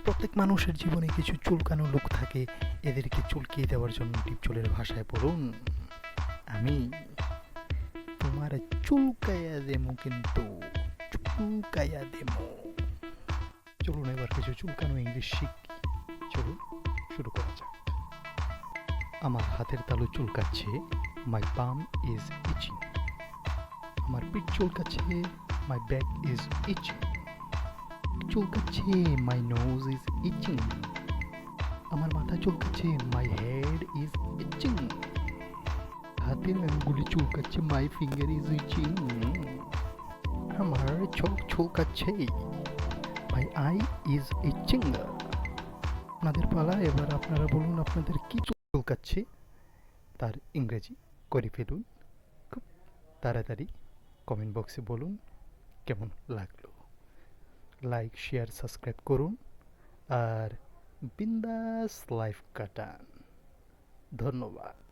প্রত্যেক মানুষের জীবনে কিছু চুলকানো লোক থাকে, এদেরকে চুলকিয়ে দেওয়ার জন্য টিপচলের ভাষায় বলুন, আমি তোমার চুলকাইয়া দেমু, কিন্তু চুলকাইয়া দেমু। চলুন এবার কিছু চুলকানো ইংলিশ শিখি। চলুন শুরু করা যাক। আমার হাতের তালু চুলকাচ্ছে, মাই পাম ইজ ইচিং। আমার পিঠ চুলকাচ্ছে, মাই ব্যাক ইজ ইচিং। চুলকাচ্ছে, মাই নোজ ইজ ইচিং। আমার মাথা চুলকাচ্ছে, মাই হেড ইজ ইচিং। হাতের আঙ্গুলি চুলকাচ্ছে, মাই ফিঙ্গার ইজ ইচিং। আমার চোখ চুলকাচ্ছে, মাই আই ইজ ইচিং। আপনাদের পালা, এবার আপনারা বলুন আপনাদের কি চুলকাচ্ছে, তার ইংরেজি করে ফেলুন খুব তাড়াতাড়ি। কমেন্ট বক্সে বলুন কেমন লাগলো। লাইক, শেয়ার, সাবস্ক্রাইব করুন আর বিন্দাস লাইফ কাটান। ধন্যবাদ।